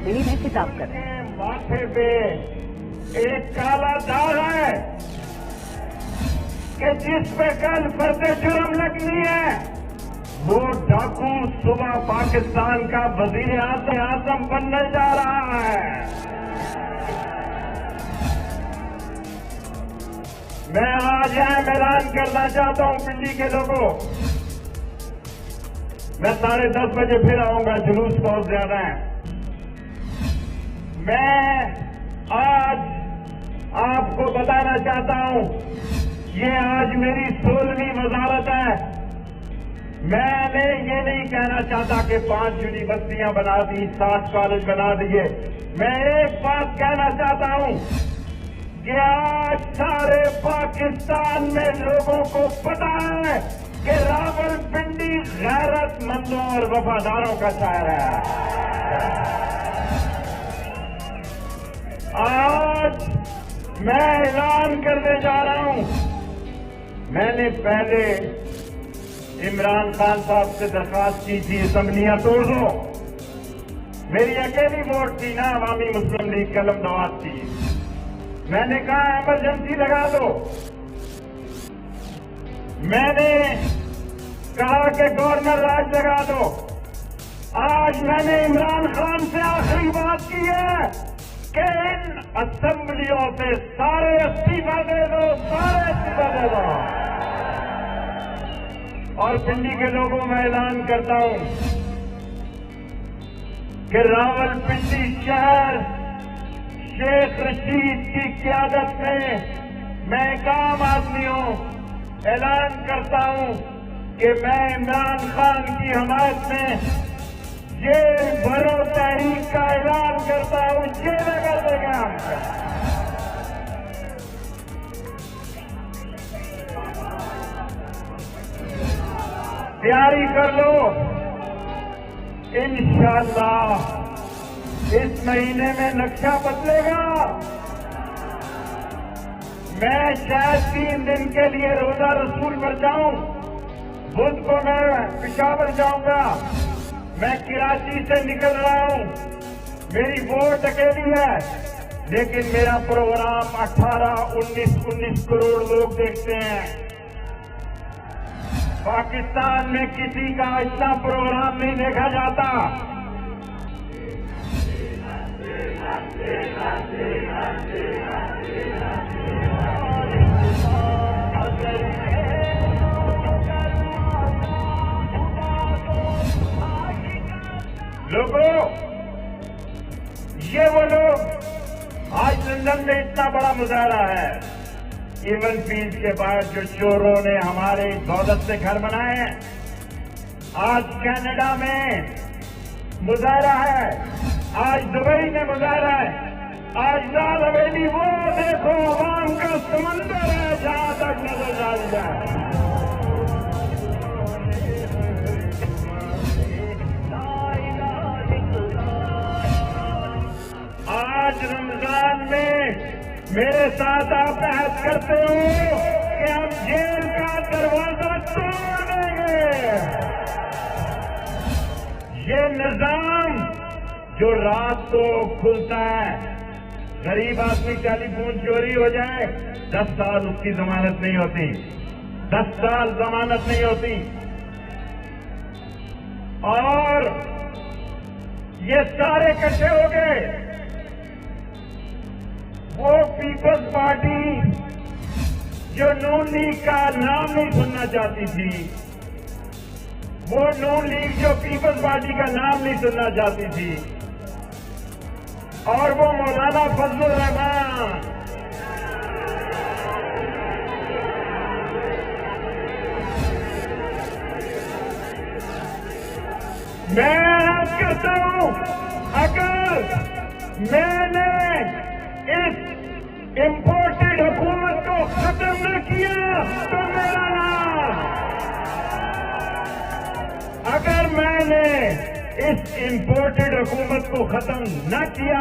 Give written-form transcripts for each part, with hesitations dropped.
Assembly میں خطاب کر رہے ہیں۔ ماتھے پہ ایک کالا داغ ہے کہ جس پہ کل فرد جرم لگنی ہے، وہ ڈاکو صبح پاکستان کا وزیر اعظم بننے جا رہا ہے۔ میں آج یہاں اعلان کرنا چاہتا ہوں پنڈی کے لوگوں، میں 10:30 بجے پھر آؤں گا، جلوس بہت زیادہ ہے۔ میں آج آپ کو بتانا چاہتا ہوں، یہ آج میری 16ویں وزارت ہے۔ میں نے یہ نہیں کہنا چاہتا کہ 5 یونیورسٹیاں بنا دی، 7 کالج بنا دیے۔ میں ایک بات کہنا چاہتا ہوں کہ آج سارے پاکستان میں لوگوں کو پتا ہے کہ راولپنڈی غیرت مندوں اور وفاداروں کا شہر ہے۔ آج میں اعلان کرنے جا رہا ہوں، میں نے پہلے عمران خان صاحب سے درخواست کی تھی اسمبلیاں توڑ دو، میری اکیلی ووٹ تھی نا عوامی مسلم لیگ قلم دعوت تھی، میں نے کہا ایمرجنسی لگا دو، میں نے کہا کہ گورنر راج لگا دو۔ آج میں نے عمران خان سے آخری بات کی ہے کہ ان اسمبلیوں سے سارے استعفا دے دو، سارے استعفا دے دو۔ اور پنڈی کے لوگوں میں اعلان کرتا ہوں کہ راولپنڈی شہر شیخ رشید کی قیادت میں ایک عام آدمی ہوں، اعلان کرتا ہوں کہ میں عمران خان کی حمایت میں جیل بھرو تحریک کا اعلان کرتا ہوں، جیل کر دیں گے ہم۔ تیاری کر لو، انشاءاللہ اس مہینے میں نقشہ بدلے گا۔ میں شاید 3 دن کے لیے روزہ رسول پر جاؤں، بدھ کو میں پشاور جاؤں گا، میں کراچی سے نکل رہا ہوں، میری ووٹ اکیلی ہے، لیکن میرا پروگرام 18-19 کروڑ لوگ دیکھتے ہیں۔ پاکستان میں کسی کا اتنا پروگرام نہیں دیکھا جاتا۔ لوگوں، یہ وہ لوگ آج لندن میں اتنا بڑا مظاہرہ ہے، ایون فیلڈ کے باہر جو چوروں نے ہمارے دولت سے گھر بنائے ہیں، آج کینیڈا میں مظاہرہ ہے، آج دبئی میں مظاہرہ ہے، آج لال حویلی وہ دیکھو عوام کا سمندر ہے جہاں تک نظر ڈال جائے۔ آج رمضان میں میرے ساتھ آپ عہد کرتے ہو کہ ہم جیل کا دروازہ توڑ دیں گے۔ یہ نظام جو رات کو کھلتا ہے، غریب آدمی ٹیلی فون چوری ہو جائے 10 سال اس کی ضمانت نہیں ہوتی، 10 سال ضمانت نہیں ہوتی۔ اور یہ سارے اکٹھے ہو گئے، وہ پیپلز پارٹی جو نون لیگ کا نام نہیں سننا چاہتی تھی، وہ نون لیگ جو پیپلز پارٹی کا نام نہیں سننا چاہتی تھی، اور وہ مولانا فضل الرحمان، میں کہتا ہوں اگر میں نے اس امپورٹڈ حکومت کو ختم نہ کیا تو میرا نام، اگر میں نے اس امپورٹڈ حکومت کو ختم نہ کیا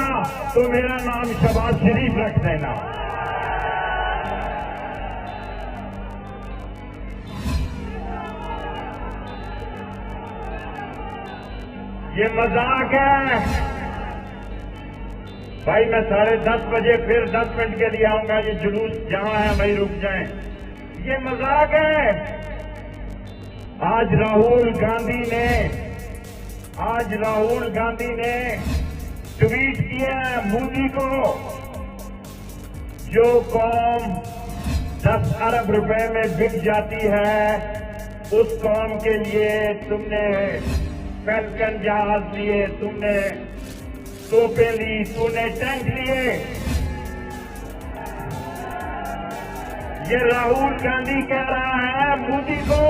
تو میرا نام شہباز شریف رکھ دینا۔ یہ مذاق ہے، بھائی میں 10:30 بجے پھر 10 منٹ کے لیے آؤں گا. یہ جلوس جہاں ہے وہیں رک جائیں. یہ مذاق ہے. آج راہل گاندھی نے ٹویٹ کیا ہے مودی کو، جو قوم 10 ارب روپے میں بک جاتی ہے اس قوم کے لیے تم نے فیلکن جہاز لیے، تم نے توپیں لی، تم نے ٹینک لیے. یہ راہل گاندھی کہہ رہا ہے مودی کو.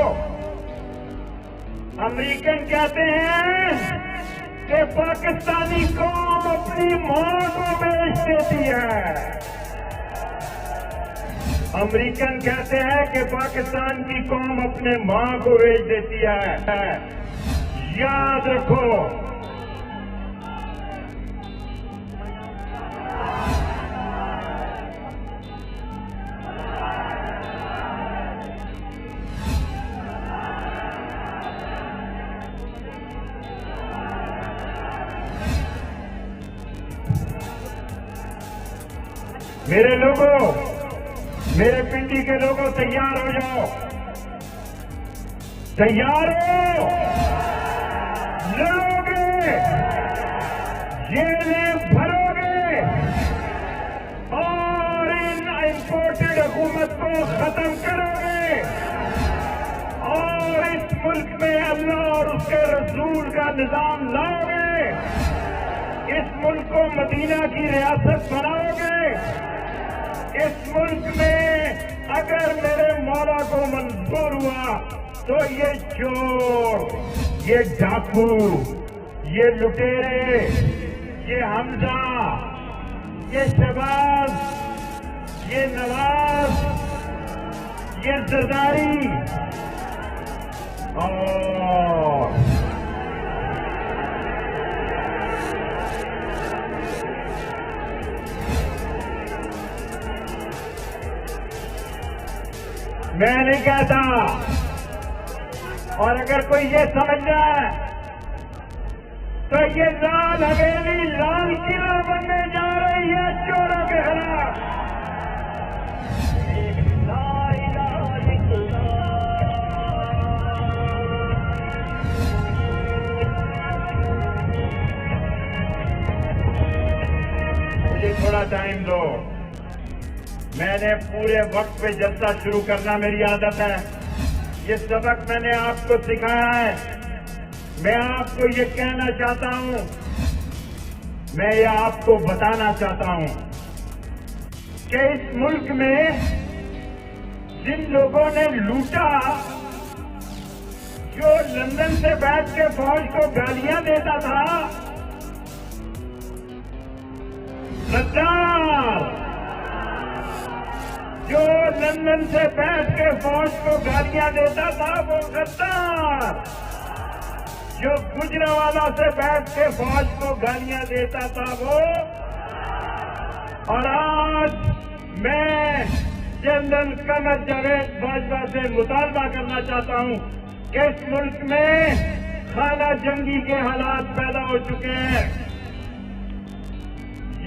امریکن کہتے ہیں کہ پاکستانی قوم اپنی ماں کو بیچ دیتی ہے. امریکن کہتے ہیں کہ پاکستان کی قوم اپنے ماں کو بیچ دیتی ہے. یاد رکھو، میرے لوگوں، میرے پنڈی کے لوگوں تیار ہو جاؤ. تیار ہو؟ لڑو گے، جیلیں بھرو گے اور ان امپورٹڈ حکومت کو ختم کرو گے اور اس ملک میں اللہ اور اس کے رسول کا نظام لاؤ گے. اس ملک کو مدینہ کی ریاست بناؤ گے. اس ملک میں اگر میرے مولا کو منظور ہوا تو یہ چور، یہ ڈاکو، یہ لٹیرے، یہ حمزہ، یہ شہباز، یہ نواز، یہ زرداری اور میں نہیں کہتا. اور اگر کوئی یہ سمجھ جائے تو یہ لال حویلی لال قلعہ بننے جا رہی ہے چوروں کے خلاف. مجھے تھوڑا ٹائم دو. میں نے پورے وقت پہ جلسہ شروع کرنا میری عادت ہے. یہ سبق میں نے آپ کو سکھایا ہے. میں آپ کو یہ کہنا چاہتا ہوں، میں یہ آپ کو بتانا چاہتا ہوں کہ اس ملک میں جن لوگوں نے لوٹا، جو لندن سے بیٹھ کے فوج کو گالیاں دیتا تھا، غدار جو لندن سے بیٹھ کے فوج کو گالیاں دیتا تھا وہ غدار، جو گجرانوالہ سے بیٹھ کے فوج کو گالیاں دیتا تھا وہ. اور آج میں جنرل قمر جاوید باجوہ سے مطالبہ کرنا چاہتا ہوں کہ اس ملک میں خانہ جنگی کے حالات پیدا ہو چکے ہیں.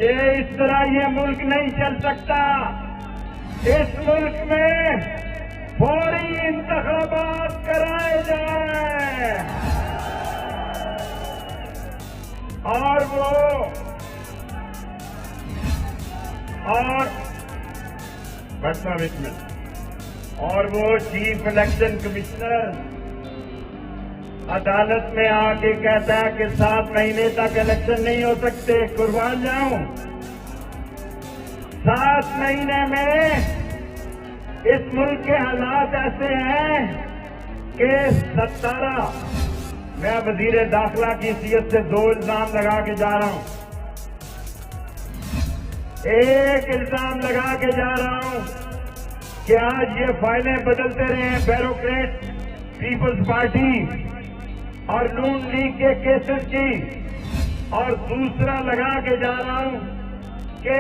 یہ اس طرح یہ ملک نہیں چل سکتا. اس ملک میں فوری انتخابات کرائے جائیں اور وہ چیف الیکشن کمشنر عدالت میں آ کے کہتا ہے کہ 7 مہینے تک الیکشن نہیں ہو سکتے. قربان جاؤں. 7 مہینے میں اس ملک کے حالات ایسے ہیں کہ 17 میں وزیر داخلہ کی حیثیت سے 2 الزام لگا کے جا رہا ہوں. ایک الزام لگا کے جا رہا ہوں کہ آج یہ فائلیں بدلتے رہے ہیں بیوروکریٹ پیپلز پارٹی اور نون لیگ کے کیسز کی. اور دوسرا لگا کے جا رہا ہوں کہ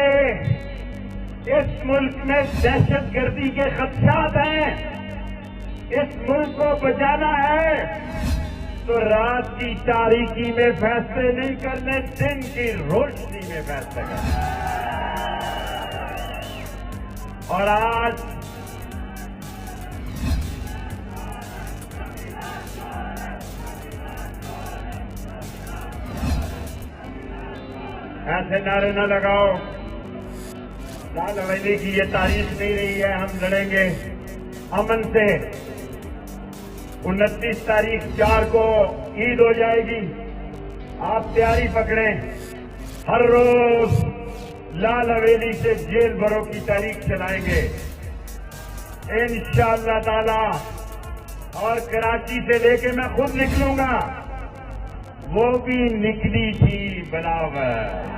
اس ملک میں دہشت گردی کے خدشات ہیں. اس ملک کو بچانا ہے تو رات کی تاریکی میں فیصلے نہیں کرنے، دن کی روشنی میں فیصلے کرنے۔ اور آج ایسے نعرے نہ لگاؤ، لال حویلی کی یہ تاریخ نہیں رہی ہے، ہم لڑیں گے امن سے۔ 29 تاریخ 4 کو عید ہو جائے گی، آپ تیاری پکڑیں۔ ہر روز لال حویلی سے جیل بھروں کی تاریخ چلائیں گے انشاءاللہ تعالی، اور کراچی سے لے کے میں خود نکلوں گا، وہ بھی نکلی تھی بلاول۔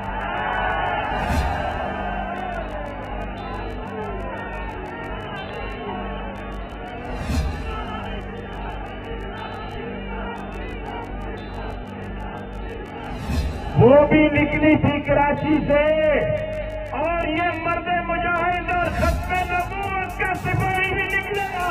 وہ بھی نکلی تھی کراچی سے، اور یہ مرد مجاہد اور ختم نبوت کا سپاہی بھی نکلے گا۔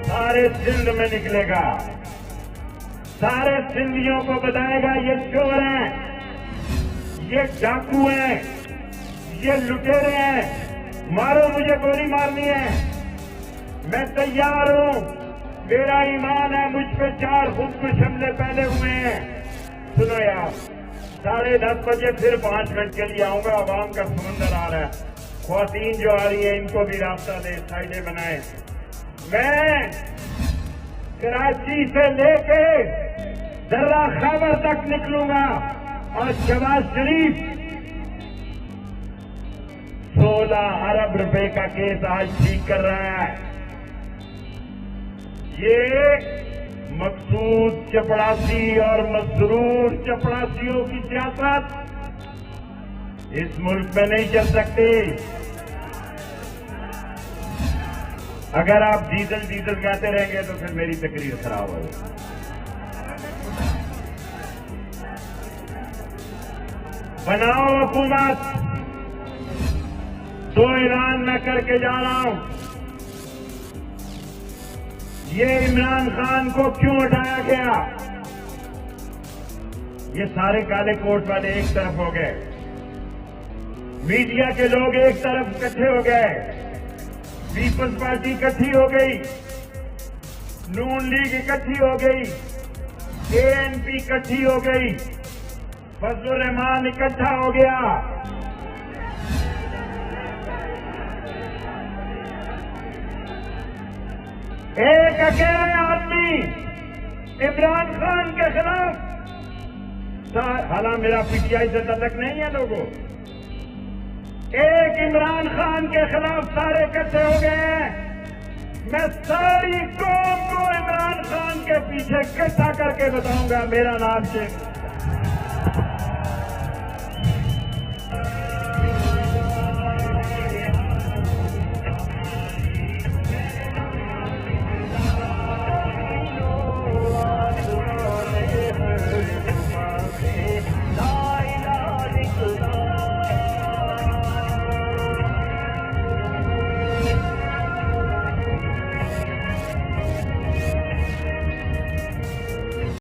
سارے سندھ میں نکلے گا، سارے سندھیوں کو بتائے گا یہ چور ہیں، یہ ڈاکو ہیں، یہ لٹیرے ہیں، مارو، مجھے گولی مارنی ہے، میں تیار ہوں، میرا ایمان ہے، مجھ پہ 4 خودکش حملے پہلے ہوئے ہیں۔ سنو یار، 10:30 بجے پھر 5 منٹ کے لیے آؤں گا، عوام کا سمندر آ رہا ہے، خواتین جو آ رہی ہیں ان کو بھی رابطہ دیں، سائڈیں بنائیں۔ میں کراچی سے لے کے درہ خیبر تک نکلوں گا، اور شہباز شریف 16 ارب روپے کا کیس آج ٹھیک کر رہا ہے۔ یہ مقصود چپڑاسی اور مسرور چپڑاسیوں کی سیاست اس ملک میں نہیں چل سکتی۔ اگر آپ ڈیزل ڈیزل کہتے رہیں گے تو پھر میری تقریر خراب ہوگی۔ بناؤ حکومت، 2 اعلان میں کر کے جا رہا ہوں۔ یہ عمران خان کو کیوں ہٹایا گیا؟ یہ سارے کالے کوٹ والے ایک طرف ہو گئے، میڈیا کے لوگ ایک طرف اکٹھے ہو گئے، پیپلز پارٹی اکٹھی ہو گئی، نون لیگ اکٹھی ہو گئی، ANP اکٹھی ہو گئی، فضل الرحمان اکٹھا ہو گیا۔ ایک اکیلے آدمی عمران خان کے خلاف، حالانکہ میرا PTI سے تعلق نہیں ہے لوگوں، ایک عمران خان کے خلاف سارے اکٹھے ہو گئے ہیں۔ میں ساری قوم کو عمران خان کے پیچھے اکٹھا کر کے بتاؤں گا، میرا نام شیخ